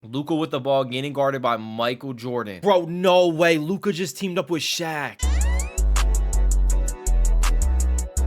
Luka with the ball, getting guarded by Michael Jordan. Bro, no way. Luka just teamed up with Shaq.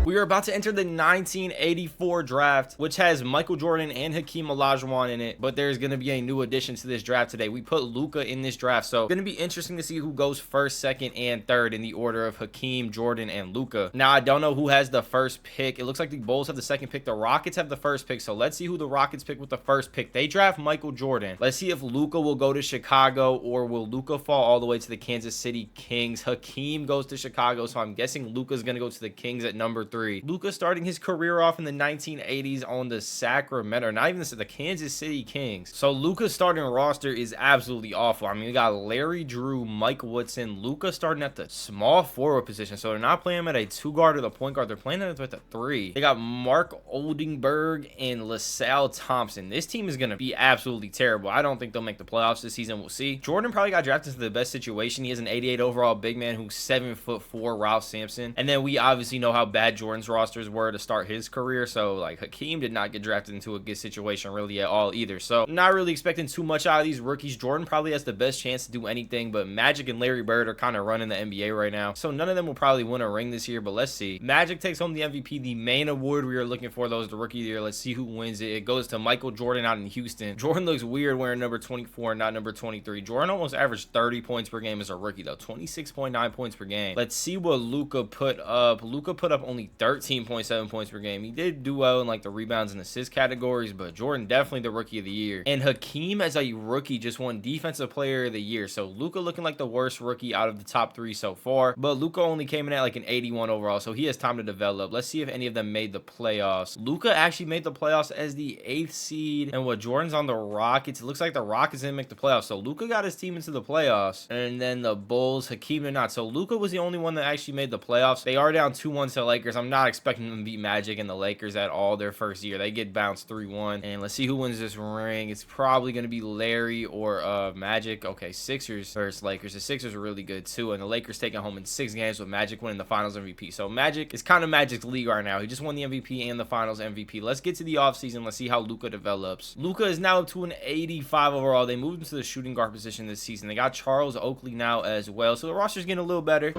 We are about to enter the 1984 draft, which has Michael Jordan and Hakeem Olajuwon in it, but there's going to be a new addition to this draft today. We put Luka in this draft, so it's going to be interesting to see who goes first, second, and third in the order of Hakeem, Jordan, and Luka. Now, I don't know who has the first pick. It looks like the Bulls have the second pick. The Rockets have the first pick, so let's see who the Rockets pick with the first pick. They draft Michael Jordan. Let's see if Luka will go to Chicago, or will Luka fall all the way to the Kansas City Kings. Hakeem goes to Chicago, so I'm guessing Luka's going to go to the Kings at number 3. Luka starting his career off in the 1980s on the Sacramento, not even the Kansas City Kings. So Luka's starting roster is absolutely awful. I mean, we got Larry Drew, Mike Woodson, Luka starting at the small forward position. So they're not playing him at a 2 guard or the point guard. They're playing him at the 3. They got Mark Oldenburg and LaSalle Thompson. This team is going to be absolutely terrible. I don't think they'll make the playoffs this season. We'll see. Jordan probably got drafted to the best situation. He has an 88 overall big man who's 7'4", Ralph Sampson. And then we obviously know how bad Jordan's rosters were to start his career, so like Hakeem did not get drafted into a good situation really at all either. So not really expecting too much out of these rookies. Jordan probably has the best chance to do anything, but Magic and Larry Bird are kind of running the NBA right now, so none of them will probably win a ring this year, but let's see. Magic takes home the MVP, the main award we are looking for, though, is the rookie of the year. Let's see who wins it. It goes to Michael Jordan out in Houston. Jordan looks weird wearing number 24 and not number 23. Jordan almost averaged 30 points per game as a rookie, though. 26.9 points per game. Let's see what Luka put up. Luka put up only 13.7 points per game. He did do well in like the rebounds and assist categories, but Jordan definitely the rookie of the year. And Hakeem as a rookie just won defensive player of the year. So Luka looking like the worst rookie out of the top 3 so far, but Luka only came in at like an 81 overall, so he has time to develop. Let's see if any of them made the playoffs. Luka actually made the playoffs as the 8th seed, and what Jordan's on the Rockets. It looks like the Rockets didn't make the playoffs, so Luka got his team into the playoffs. And then the Bulls, Hakeem did not. So Luka was the only one that actually made the playoffs. They are down 2-1 to the Lakers. I'm not expecting them to beat Magic and the Lakers at all their first year. They get bounced 3-1. And let's see who wins this ring. It's probably going to be Larry or Magic. Okay, Sixers versus Lakers. The Sixers are really good too, and the Lakers taking home in 6 games with Magic winning the Finals MVP. So Magic is kind of Magic's league right now. He just won the MVP and the Finals MVP. Let's get to the offseason. Let's see how Luka develops. Luka is now up to an 85 overall. They moved him to the shooting guard position this season. They got Charles Oakley now as well, so the roster's getting a little better.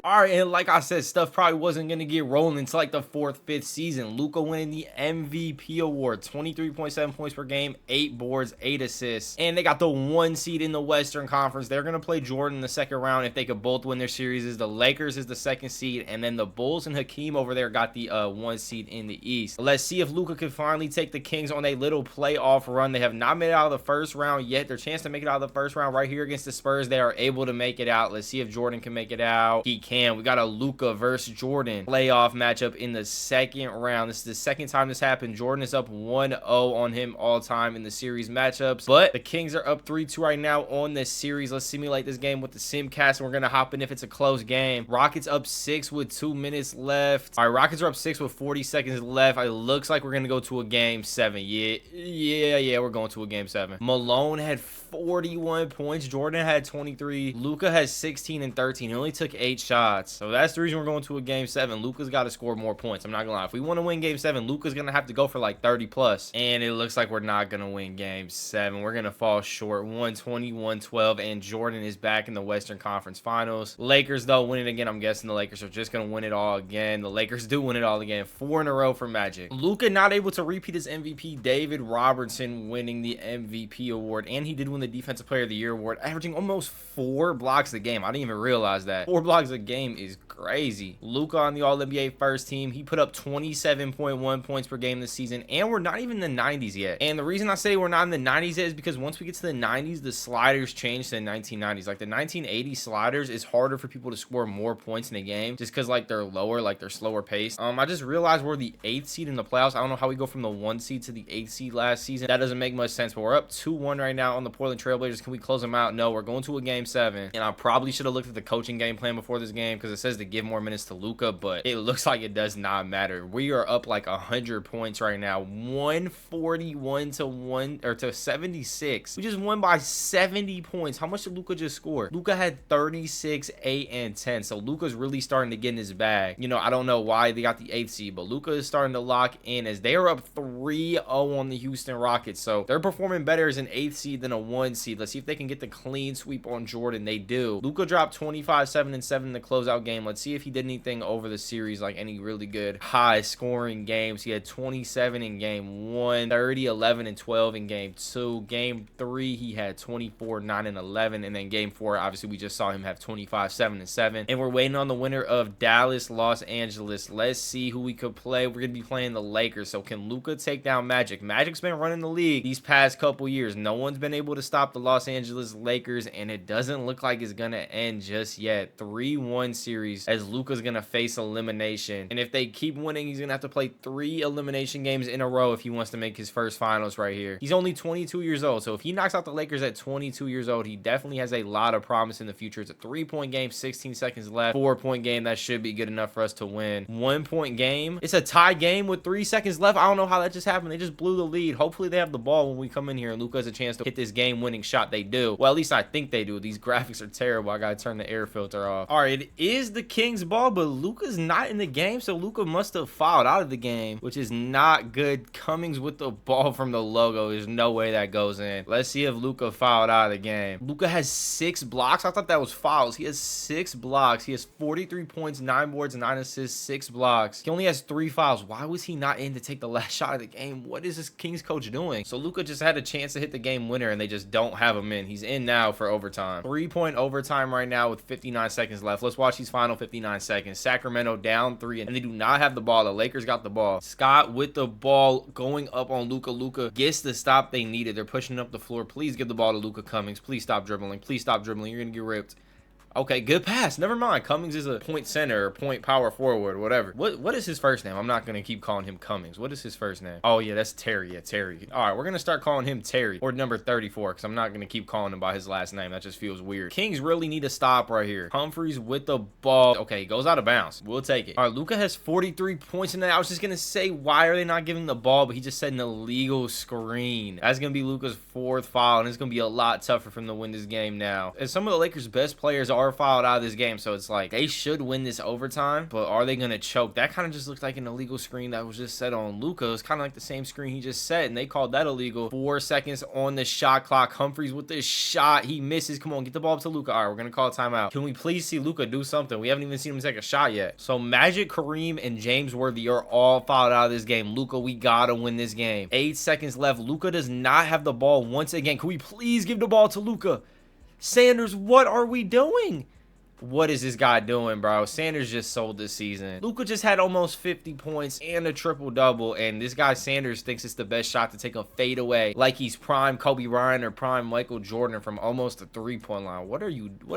All right, and like I said, stuff probably wasn't going to get rolling until like the 4th, 5th season. Luka winning the MVP award, 23.7 points per game, 8 boards, 8 assists. And they got the 1 seed in the Western Conference. They're going to play Jordan in the 2nd round if they could both win their series. The Lakers is the 2nd seed, and then the Bulls and Hakeem over there got the 1 seed in the East. Let's see if Luka can finally take the Kings on a little playoff run. They have not made it out of the 1st round yet. Their chance to make it out of the 1st round right here against the Spurs, they are able to make it out. Let's see if Jordan can make it out. He can. We got a Luka versus Jordan playoff matchup in the 2nd round. This is the 2nd time this happened. Jordan is up 1-0 on him all time in the series matchups, but the Kings are up 3-2 right now on this series. Let's simulate this game with the Simcast, and we're gonna hop in if it's a close game. Rockets up 6 with 2 minutes left. All right, Rockets are up 6 with 40 seconds left. It looks like we're gonna go to a game 7. Yeah, we're going to a game 7. Malone had 41 points. Jordan had 23. Luka has 16 and 13. He only took 8 shots. So that's the reason we're going to a game 7. Luka's got to score more points. I'm not gonna lie. If we want to win game 7, Luka's gonna have to go for like 30 plus. And it looks like we're not gonna win game 7. We're gonna fall short, 120, 112. And Jordan is back in the Western Conference Finals. Lakers though win it again. I'm guessing the Lakers are just gonna win it all again. The Lakers do win it all again. 4 in a row for Magic. Luka not able to repeat his MVP. David Robertson winning the MVP award, and he did win the Defensive Player of the Year award, averaging almost 4 blocks a game. I didn't even realize that. 4 blocks a game is crazy. Luka on the All-NBA first team. He put up 27.1 points per game this season, and we're not even in the 90s yet. And the reason I say we're not in the 90s yet is because once we get to the 90s, the sliders change to the 1990s. Like the 1980 sliders is harder for people to score more points in a game just because like they're lower, like they're slower paced. I just realized we're the 8th seed in the playoffs. I don't know how we go from the 1 seed to the 8th seed last season. That doesn't make much sense, but we're up 2-1 right now on the Portland Trailblazers. Can we close them out? No, we're going to a game 7, and I probably should have looked at the coaching game plan before this game. game because it says to give more minutes to Luka, but it looks like it does not matter. We are up like 100 points right now, 141 to 76. We just won by 70 points. How much did Luka just score? Luka had 36, 8, and 10. So Luka's really starting to get in his bag. You know, I don't know why they got the 8th seed, but Luka is starting to lock in as they are up 3-0 on the Houston Rockets. So they're performing better as an 8th seed than a 1 seed. Let's see if they can get the clean sweep on Jordan. They do. Luka dropped 25, 7, and 7 in the closeout game. Let's see if he did anything over the series, like any really good high scoring games. He had 27 in game 1, 30, 11, and 12 in game 2. Game 3, he had 24, 9, and 11. And then game 4, obviously, we just saw him have 25, 7, and 7. And we're waiting on the winner of Dallas, Los Angeles. Let's see who we could play. We're going to be playing the Lakers. So can Luka take down Magic? Magic's been running the league these past couple years. No one's been able to stop the Los Angeles Lakers, and it doesn't look like it's going to end just yet. 3-1 series as Luka's going to face elimination. And if they keep winning, he's going to have to play 3 elimination games in a row if he wants to make his first finals right here. He's only 22 years old, so if he knocks out the Lakers at 22 years old, he definitely has a lot of promise in the future. It's a 3-point game, 16 seconds left. 4-point game, that should be good enough for us to win. 1-point game, it's a tie game with 3 seconds left. I don't know how that just happened. They just blew the lead. Hopefully they have the ball when we come in here and Luka has a chance to hit this game-winning shot. They do. Well, at least I think they do. These graphics are terrible. I gotta turn the air filter off. All right, it is the Kings ball, but Luka's not in the game, so Luka must have fouled out of the game, which is not good. Cummings with the ball from the logo. There's no way that goes in. Let's see if Luka fouled out of the game. Luka has 6 blocks. I thought that was fouls. He has 6 blocks. He has 43 points, 9 boards, 9 assists, 6 blocks. He only has 3 fouls. Why was he not in to take the last shot of the game? What is this Kings coach doing? So Luka just had a chance to hit the game winner, and they just don't have him in. He's in now for overtime. 3-point overtime right now with 59 seconds left. Let's watch these final 59 seconds. Sacramento down 3, and they do not have the ball. The Lakers got the ball. Scott with the ball going up on Luka. Luka gets the stop they needed. They're pushing up the floor. Please give the ball to Luka Cummings. Please stop dribbling. Please stop dribbling. You're going to get ripped. Okay, good pass. Never mind. Cummings is a point center or point power forward, whatever. What is his first name? I'm not going to keep calling him Cummings. What is his first name? Oh, yeah, that's Terry. Yeah, Terry. All right, we're going to start calling him Terry or number 34 because I'm not going to keep calling him by his last name. That just feels weird. Kings really need to stop right here. Humphries with the ball. Okay, he goes out of bounds. We'll take it. All right, Luka has 43 points in that. I was just going to say, why are they not giving the ball? But he just said an illegal screen. That's going to be Luka's 4th foul, and it's going to be a lot tougher for him to win this game now. And some of the Lakers' best players are fouled out of this game, so it's like they should win this overtime, but are they gonna choke? That kind of just looked like an illegal screen that was just set on Luka. It's kind of like the same screen he just set, and they called that illegal. 4 seconds on the shot clock. Humphries with this shot, he misses. Come on, get the ball up to Luka. All right, we're gonna call a timeout. Can we please see Luka do something? We haven't even seen him take a shot yet. So Magic, Kareem, and James Worthy are all fouled out of this game. Luka, we gotta win this game. 8 seconds left. Luka does not have the ball once again. Can we please give the ball to Luka? Sanders, what are we doing? What is this guy doing, bro? Sanders just sold this season. Luka just had almost 50 points and a triple-double, and this guy Sanders thinks it's the best shot to take a fadeaway like he's prime Kobe Bryant or prime Michael Jordan from almost the 3-point line. What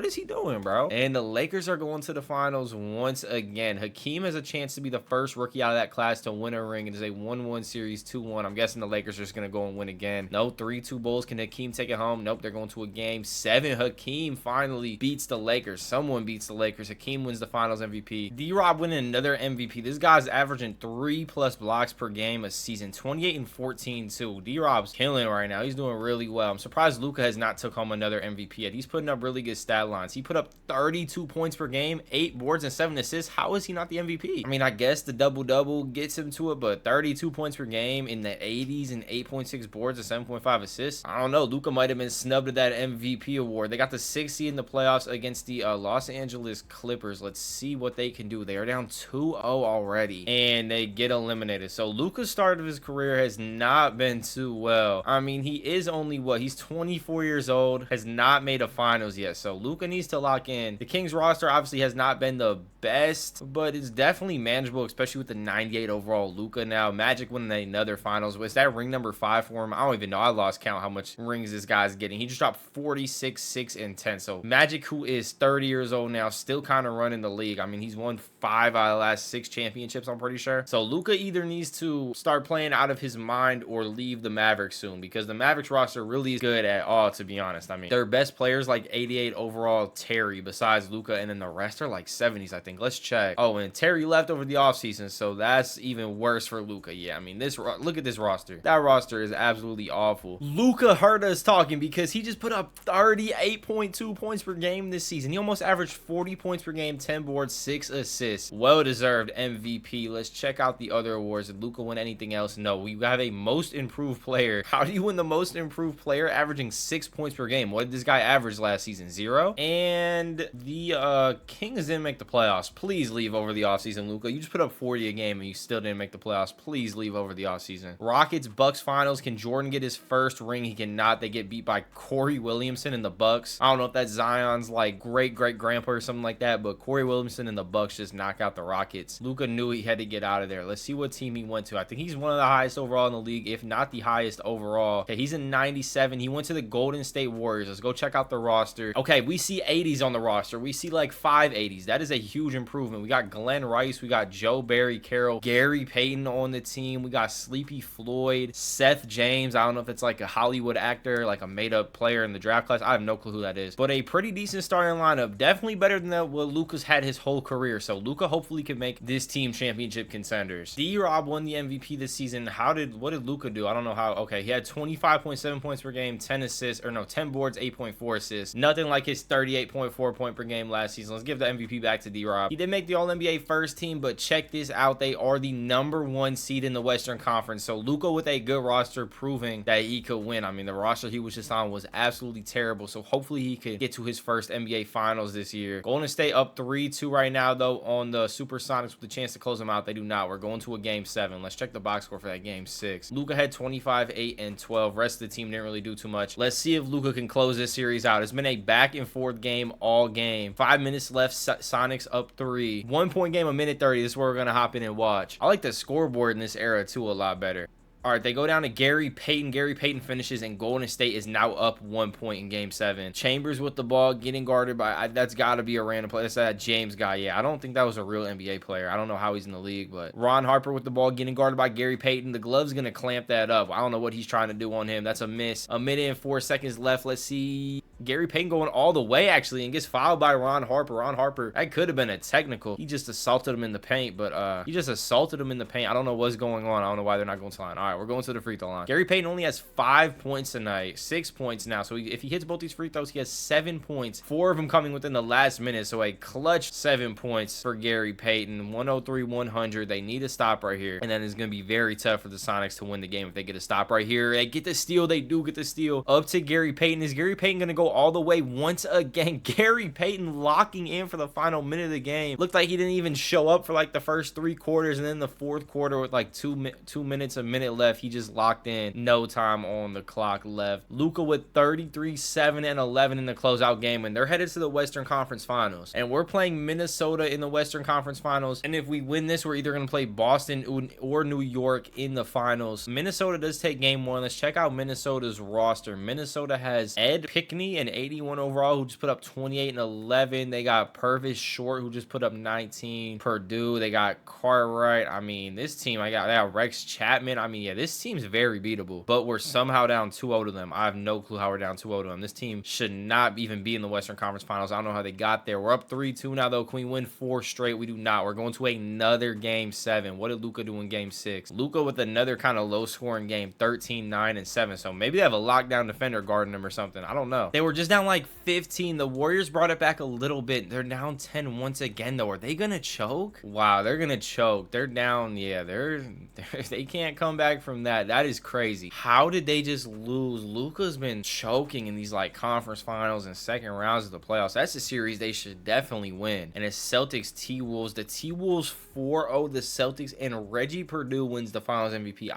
is he doing, bro? And the Lakers are going to the finals once again. Hakeem has a chance to be the first rookie out of that class to win a ring. It is a 1-1 series, 2-1. I'm guessing the Lakers are just going to go and win again. No, 3-2 Bulls. Can Hakeem take it home? Nope, they're going to a game 7. Hakeem finally beats the Lakers. Someone beats the Lakers. Hakeem wins the finals MVP. D-Rob winning another MVP. This guy's averaging 3+ blocks per game a season. 28 and 14 too. D-Rob's killing right now. He's doing really well. I'm surprised Luka has not took home another MVP yet. He's putting up really good stat lines. He put up 32 points per game, 8 boards and 7 assists. How is he not the MVP? I mean, I guess the double-double gets him to it, but 32 points per game in the 80s and 8.6 boards and 7.5 assists. I don't know. Luka might have been snubbed at that MVP award. They got the 6th seed in the playoffs against the Los Angeles Clippers. Let's see what they can do. They are down 2-0 already, and they get eliminated. So Luka's start of his career has not been too well. I mean, he is only, he's 24 years old, has not made a finals yet. So Luka needs to lock in. The Kings roster obviously has not been the best, but it's definitely manageable, especially with the 98 overall Luka now. Magic winning another finals. Was that ring number 5 for him? I don't even know. I lost count how much rings this guy's getting. He just dropped 46, 6, and 10. So Magic, who is 30 years years old now, still kind of running the league. I mean, he's won 5 out of the last 6 championships, I'm pretty sure. So Luka either needs to start playing out of his mind or leave the Mavericks soon, because the Mavericks roster really is good at all, to be honest. I mean, their best players like 88 overall Terry besides Luka, and then the rest are like 70s, I think. Let's check. Oh, and Terry left over the offseason, so that's even worse for Luka. Yeah, I mean, look at this roster. That roster is absolutely awful. Luka heard us talking because he just put up 38.2 points per game this season. He almost averaged 40 points per game, 10 boards, 6 assists. Well-deserved MVP. Let's check out the other awards. Did Luka win anything else? No. We have a most improved player. How do you win the most improved player? Averaging 6 points per game. What did this guy average last season? 0. And the Kings didn't make the playoffs. Please leave over the offseason, Luka. You just put up 40 a game and you still didn't make the playoffs. Please leave over the offseason. Rockets Bucks finals. Can Jordan get his first ring? He cannot. They get beat by Corey Williamson and the Bucks. I don't know if that's Zion's like great grandpa or something like that, but Corey Williamson and the Bucks just knock out the Rockets. Luka knew he had to get out of there. Let's see what team he went to. I think he's one of the highest overall in the league, if not the highest overall. Okay, he's in 97. He went to the Golden State Warriors. Let's go check out the roster. Okay, we see 80s on the roster. We see like 5 80s. That is a huge improvement. We got Glenn Rice. We got Joe Barry Carroll, Gary Payton on the team. We got Sleepy Floyd, Seth James. I don't know if it's like a Hollywood actor, like a made-up player in the draft class. I have no clue who that is. But a pretty decent starting lineup. Definitely better than what Luka's had his whole career. So Luka hopefully can make this team championship contenders. D-Rob won the MVP this season. What did Luka do? I don't know how. Okay, he had 25.7 points per game, 10 assists, or no, 10 boards, 8.4 assists. Nothing like his 38.4 point per game last season. Let's give the MVP back to D-Rob. He did make the All-NBA first team, but check this out. They are the #1 seed in the Western Conference. So Luka with a good roster proving that he could win. I mean, the roster he was just on was absolutely terrible. So hopefully he could get to his first NBA Finals this year. Golden State up 3-2 right now, though, on the Supersonics with a chance to close them out. They do not. We're going to a Game 7. Let's check the box score for that Game 6. Luka had 25, 8, and 12. Rest of the team didn't really do too much. Let's see if Luka can close this series out. It's been a back and forth game all game. 5 minutes left. Sonics up 3. 1 point game, a minute 30. This is where we're going to hop in and watch. I like the scoreboard in this era, too, a lot better. All right, they go down to Gary Payton. Gary Payton finishes, and Golden State is now up 1 point in Game 7. Chambers with the ball, getting guarded by, that's got to be a random player. That's that James guy. Yeah, I don't think that was a real NBA player. I don't know how he's in the league, but Ron Harper with the ball, getting guarded by Gary Payton. The glove's going to clamp that up. I don't know what he's trying to do on him. That's a miss. A minute and 4 seconds left. Let's see. Gary Payton going all the way, actually, and gets fouled by Ron Harper. Ron Harper, that could have been a technical. He just assaulted him in the paint, but I don't know what's going on. I don't know why they're not going to line. All right, we're going to the free throw line. Gary Payton only has 5 points tonight, 6 points now. So if he hits both these free throws, he has 7 points. 4 of them coming within the last minute. So a clutch 7 points for Gary Payton. 103-100. They need a stop right here. And then it's going to be very tough for the Sonics to win the game if they get a stop right here. They get the steal. They do get the steal. Up to Gary Payton. Is Gary Payton going to go all the way once again? Gary Payton locking in for the final minute of the game. Looked like he didn't even show up for like the first 3 quarters, and then the 4th quarter with like 2 minutes, a minute left, he just locked in. No time on the clock left. Luka with 33, 7, and 11 in the closeout game, and they're headed to the Western Conference Finals. And we're playing Minnesota in the Western Conference Finals, and if we win this, we're either going to play Boston or New York in the finals. Minnesota does take game 1. Let's check out Minnesota's roster. Minnesota has Ed Pickney, an 81 overall, who just put up 28 and 11. They got Purvis Short, who just put up 19. Purdue, they got Cartwright. I mean, this team, they got Rex Chapman. I mean, yeah, this team's very beatable, but we're somehow down 2-0 to them. I have no clue how we're down 2-0 to them. This team should not even be in the Western Conference Finals. I don't know how they got there. We're up 3-2 now, though. Can we win 4 straight? We do not. We're going to another Game 7. What did Luka do in Game 6? Luka with another kind of low-scoring game, 13, 9, and 7. So maybe they have a lockdown defender guarding them or something. I don't know. They were just down like 15. The Warriors brought it back a little bit. They're down 10 once again, though. Are they going to choke? Wow, they're going to choke. They're down. Yeah, they can't come back from that. That is crazy. How did they just lose? Luka's been choking in these like conference finals and second rounds of the playoffs. That's a series they should definitely win. And it's Celtics T-Wolves. The T-Wolves 4-0 the Celtics, and Reggie Purdue wins the finals MVP.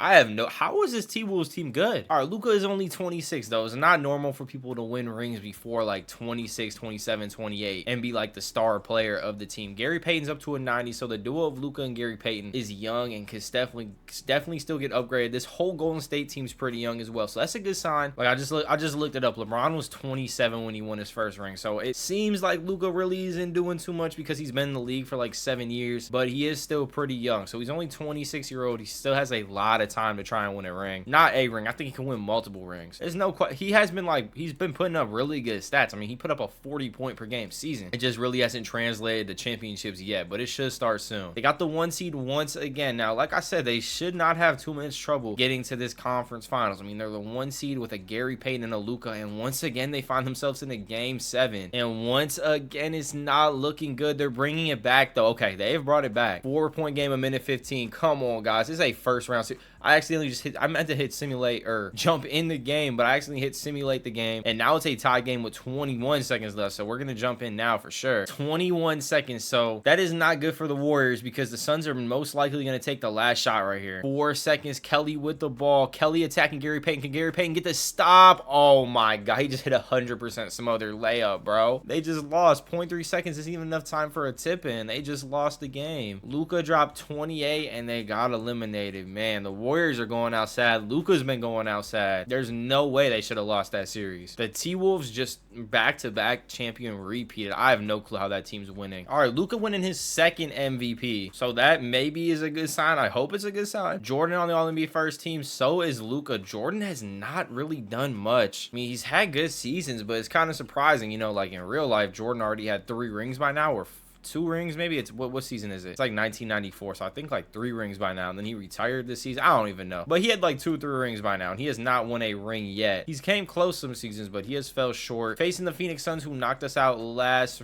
How is this T-Wolves team good? All right, Luka is only 26, though. It's not normal for people to win rings before like 26, 27, 28 and be like the star player of the team. Gary Payton's up to a 90, so the duo of Luka and Gary Payton is young and can definitely still get upgraded. This whole Golden State team's pretty young as well, so that's a good sign. Like I just looked it up. LeBron was 27 when he won his first ring, so it seems like Luka really isn't doing too much because he's been in the league for like 7 years, but he is still pretty young. So he's only 26-year-old. He still has a lot of time to try and win a ring. Not a ring. I think he can win multiple rings. There's no he's been putting up really good stats. I mean, he put up a 40-point per game season. It just really hasn't translated to championships yet, but it should start soon. They got the 1 seed once again. Now, like I said, they should not have too much trouble getting to this conference finals. I mean, they're the 1 seed with a Gary Payton and a Luka, and once again, they find themselves in a game 7. And once again, it's not looking good. They're bringing it back, though. Okay, they've brought it back. 4-point game, a minute 15. Come on, guys. This is a first round series. I meant to hit simulate or jump in the game, but I accidentally hit simulate the game, and now it's a tie game with 21 seconds left, so we're gonna jump in now for sure. 21 seconds, so that is not good for the Warriors because the Suns are most likely gonna take the last shot right here. 4 seconds, Kelly with the ball. Kelly attacking Gary Payton. Can Gary Payton get the stop? Oh my god, he just hit 100% some other layup, bro. They just lost. 0.3 seconds isn't even enough time for a tip in. They just lost the game. Luka dropped 28 and they got eliminated. Man, the Warriors are going out sad. Luka's been going out sad. There's no way they should have lost that series. The T-Wolves just back-to-back champion repeated. I have no clue how that team's winning. All right, Luka winning his 2nd MVP. So that maybe is a good sign. I hope it's a good sign. Jordan on the All-NBA first team. So is Luka. Jordan has not really done much. I mean, he's had good seasons, but it's kind of surprising. You know, like in real life, Jordan already had 3 rings by now, or 2 rings maybe. It's what season is it? It's like 1994, so I think like 3 rings by now, and then he retired this season. I don't even know, but he had like 2 or 3 rings by now, and he has not won a ring yet. He's came close some seasons, but he has fell short. Facing the Phoenix Suns, who knocked us out last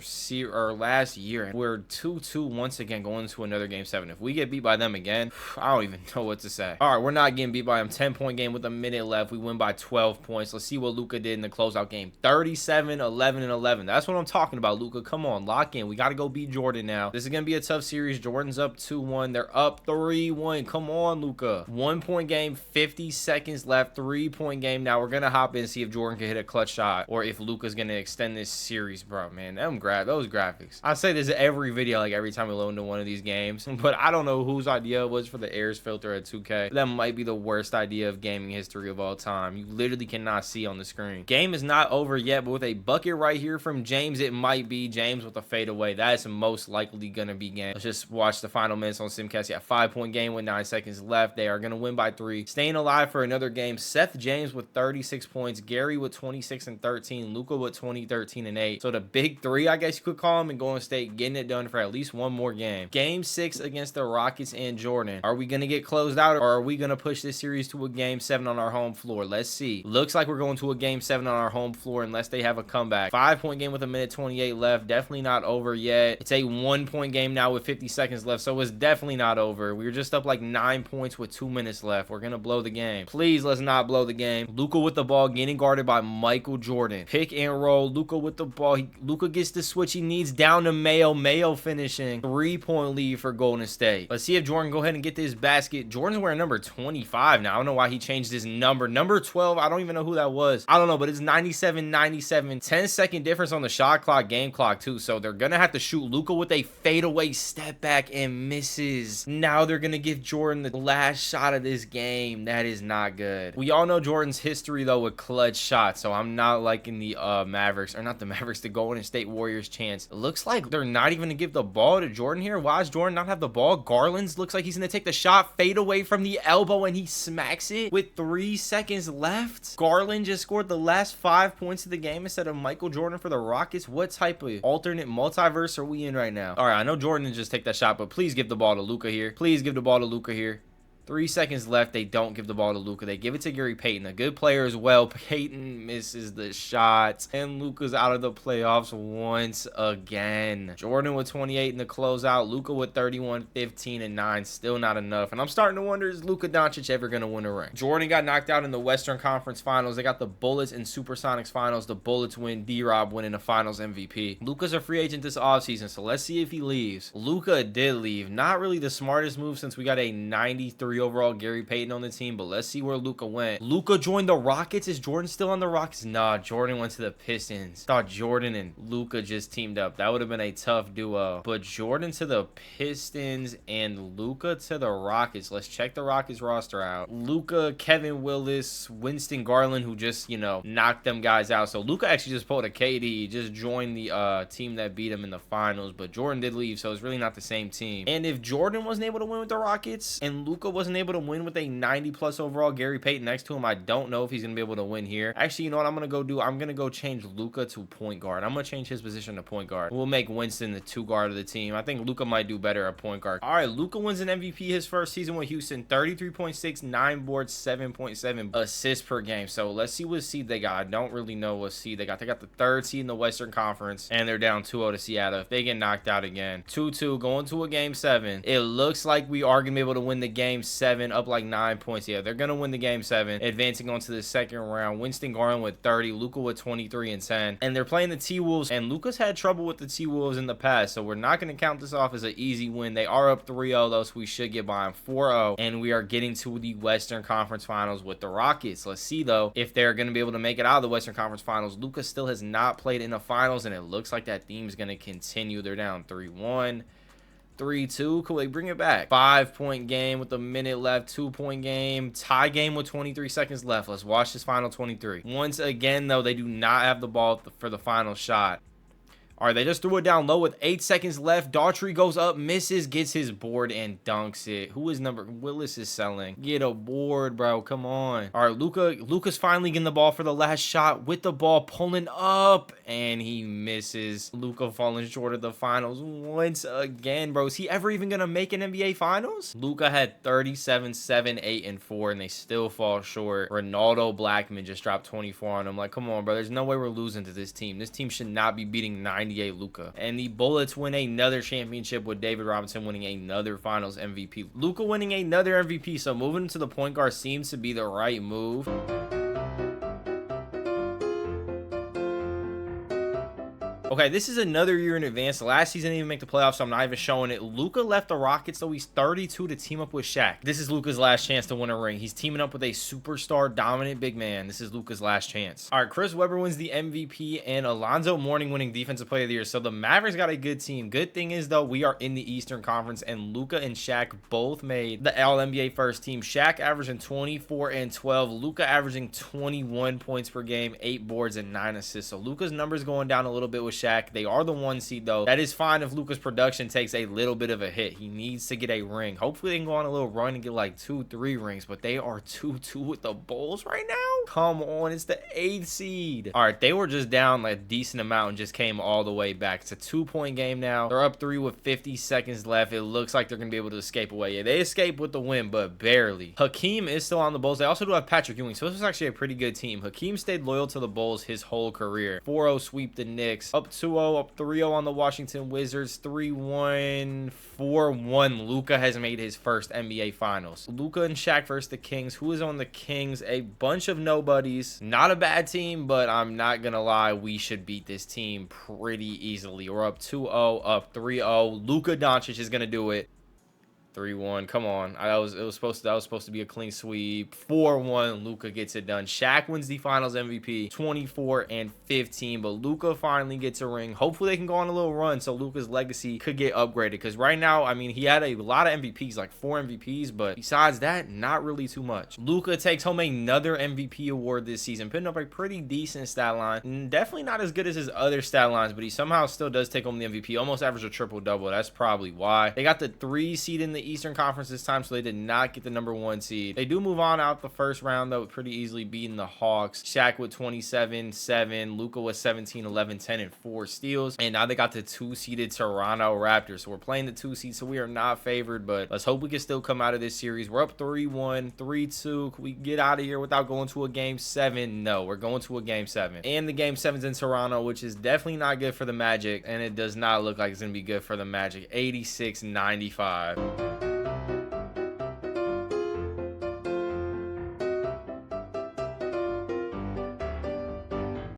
year, and we're 2-2 once again going into another game 7. If we get beat by them again, I don't even know what to say. All right, we're not getting beat by them. 10-point game with a minute left. We win by 12 points. Let's see what Luka did in the closeout game. 37, 11, and 11. That's what I'm talking about, Luka. Come on, lock in. We got to go beat Jordan now. This is going to be a tough series. Jordan's up 2-1. They're up 3-1. Come on, Luka. 1-point game, 50 seconds left. 3-point game. Now we're going to hop in and see if Jordan can hit a clutch shot or if Luka's going to extend this series, bro. Man, those graphics. I say this every video, like every time we load into one of these games, but I don't know whose idea it was for the airs filter at 2K. That might be the worst idea of gaming history of all time. You literally cannot see on the screen. Game is not over yet, but with a bucket right here from James, it might be James with a fadeaway. That is most likely gonna be game. Let's just watch the final minutes on Simcast. Yeah, 5-point game with 9 seconds left. They are gonna win by 3. Staying alive for another game. Seth James with 36 points. Gary with 26 and 13. Luka with 20, 13, and 8. So the big 3, I guess you could call them, and Golden State getting it done for at least one more game. Game 6 against the Rockets and Jordan. Are we gonna get closed out, or are we gonna push this series to a game 7 on our home floor? Let's see. Looks like we're going to a game 7 on our home floor unless they have a comeback. 5-point game with a minute 28 left. Definitely not over yet. It's a 1-point game now with 50 seconds left, so it's definitely not over. We were just up like 9 points with 2 minutes left. We're gonna blow the game. Please, let's not blow the game. Luka with the ball, getting guarded by Michael Jordan. Pick and roll. Luka with the ball. Luka gets the switch he needs down to Mayo. Mayo finishing. 3-point lead for Golden State. Let's see if Jordan go ahead and get this basket. Jordan's wearing number 25 now. I don't know why he changed his number. Number 12, I don't even know who that was. I don't know, but it's 97, 97. 10-second difference on the shot clock, game clock too, so they're gonna have to shoot. Luka with a fadeaway step back and misses. Now they're gonna give Jordan the last shot of this game. That is not good. We all know Jordan's history though with clutch shots, so I'm not liking the Mavericks, or not the Mavericks, the Golden State Warriors chance. It looks like they're not even gonna give the ball to Jordan here. Why does Jordan not have the ball? Garland's looks like he's gonna take the shot, fade away from the elbow, and he smacks it with 3 seconds left. Garland just scored the last 5 points of the game instead of Michael Jordan for the Rockets. What type of alternate multiverse are we in right now? All right, I know Jordan didn't just take that shot, but please give the ball to Luka here. Please give the ball to Luka here. 3 seconds left. They don't give the ball to Luka. They give it to Gary Payton, a good player as well. Payton misses the shot, and Luka's out of the playoffs once again. Jordan with 28 in the closeout. Luka with 31, 15, and 9. Still not enough. And I'm starting to wonder, is Luka Doncic ever going to win a ring? Jordan got knocked out in the Western Conference Finals. They got the Bullets and Supersonics Finals. The Bullets win. D-Rob winning the Finals MVP. Luka's a free agent this offseason, so let's see if he leaves. Luka did leave. Not really the smartest move since we got a 93 93 overall Gary Payton on the team, but let's see where Luka went. Luka joined the Rockets. Is Jordan still on the Rockets? Nah, Jordan went to the Pistons. Thought Jordan and Luka just teamed up. That would have been a tough duo. But Jordan to the Pistons and Luka to the Rockets. Let's check the Rockets roster out. Luka, Kevin Willis, Winston Garland, who just, you know, knocked them guys out. So Luka actually just pulled a KD, just joined the team that beat him in the finals, but Jordan did leave, so it's really not the same team. And if Jordan wasn't able to win with the Rockets and Luka wasn't able to win with a 90+ overall Gary Payton next to him, I don't know if he's gonna be able to win here. Actually, you know what I'm gonna go do? I'm gonna go change Luka to point guard. I'm gonna change his position to point guard. We'll make Winston the 2 guard of the team. I think Luka might do better at point guard. All right, Luka wins an MVP his first season with Houston. 33.6, 9 boards, 7.7 assists per game. So let's see what seed they got. I don't really know what seed they got. They got the 3rd seed in the Western Conference, and they're down 2-0 to Seattle. If they get knocked out again, 2-2 going to a game 7. It looks like we are gonna be able to win the game 7 up like 9 points. Yeah, they're gonna win the game 7, advancing on to the second round. Winston Garland with 30, Luka with 23 and 10, and they're playing the T-Wolves, and Luka's had trouble with the T-Wolves in the past, so we're not gonna count this off as an easy win. They are up 3-0 though, so we should get by them 4-0, and we are getting to the Western Conference Finals with the Rockets. Let's see though if they're gonna be able to make it out of the Western Conference Finals. Luka still has not played in the finals, and it looks like that theme is gonna continue. They're down 3-1. 3-2. Could they bring it back? 5-point game with a minute left. 2-point game. Tie game with 23 seconds left. Let's watch this final 23. Once again, though, they do not have the ball for the final shot. All right, they just threw it down low with 8 seconds left. Daughtry goes up, misses, gets his board, and dunks it. Who is number? Willis is selling. Get a board, bro. Come on. All right, Luka's finally getting the ball for the last shot with the ball pulling up, and he misses. Luka falling short of the finals once again, bro. Is he ever even going to make an NBA Finals? Luka had 37, 7, 8, and 4, and they still fall short. Ronaldo Blackman just dropped 24 on him. Like, come on, bro. There's no way we're losing to this team. This team should not be beating 98 Luka. And the Bullets win another championship with David Robinson winning another Finals MVP. Luka winning another MVP, so moving to the point guard seems to be the right move. Okay, this is another year in advance. Last season didn't even make the playoffs, so I'm not even showing it. Luka left the Rockets, so he's 32 to team up with Shaq. This is Luka's last chance to win a ring. He's teaming up with a superstar dominant big man. This is Luka's last chance. All right, Chris Webber wins the MVP, and Alonzo Mourning winning Defensive Player of the Year. So the Mavericks got a good team. Good thing is, though, we are in the Eastern Conference, and Luka and Shaq both made the All-NBA first team. Shaq averaging 24 and 12. Luka averaging 21 points per game, 8 boards, and 9 assists. So Luka's numbers going down a little bit with Shaq. They are the 1 seed though. That is fine if Luka's production takes a little bit of a hit. He needs to get a ring. Hopefully they can go on a little run and get like 2-3 rings, but they are 2-2 with the Bulls right now. Come on, it's the 8th seed. All right, they were just down like a decent amount and just came all the way back. It's a 2-point game now. They're up 3 with 50 seconds left. It looks like they're gonna be able to escape away. Yeah, they escaped with the win, but barely. Hakeem is still on the Bulls. They also do have Patrick Ewing, so this was actually a pretty good team. Hakeem stayed loyal to the Bulls his whole career. 4-0 sweep the Knicks. Up 2-0, up 3-0 on the Washington Wizards. 3-1, 4-1. Luka has made his first NBA Finals. Luka and Shaq versus the Kings. Who is on the Kings? A bunch of nobodies. Not a bad team, but I'm not gonna lie, we should beat this team pretty easily. We're up 2-0, up 3-0. Luka Doncic is gonna do it. 3-1. Come on. That was supposed to be a clean sweep. 4-1. Luka gets it done. Shaq wins the Finals MVP. 24 and 15. But Luka finally gets a ring. Hopefully they can go on a little run so Luka's legacy could get upgraded. Because right now, I mean, he had a lot of MVPs, like 4 MVPs. But besides that, not really too much. Luka takes home another MVP award this season, putting up a pretty decent stat line. Definitely not as good as his other stat lines, but he somehow still does take home the MVP. Almost averaged a triple-double. That's probably why. They got the 3 seed in the Eastern Conference this time, so they did not get the number 1 seed. They do move on out the first round though, pretty easily beating the Hawks. Shaq with 27, 7, Luka with 17, 11, 10, and 4 steals. And now they got the 2-seeded Toronto Raptors. So we're playing the 2 seed, so we are not favored, but let's hope we can still come out of this series. We're up 3-1, 3-2. Can we get out of here without going to a game 7? No, we're going to a game 7. And the game 7's in Toronto, which is definitely not good for the Magic, and it does not look like it's gonna be good for the Magic. 86-95.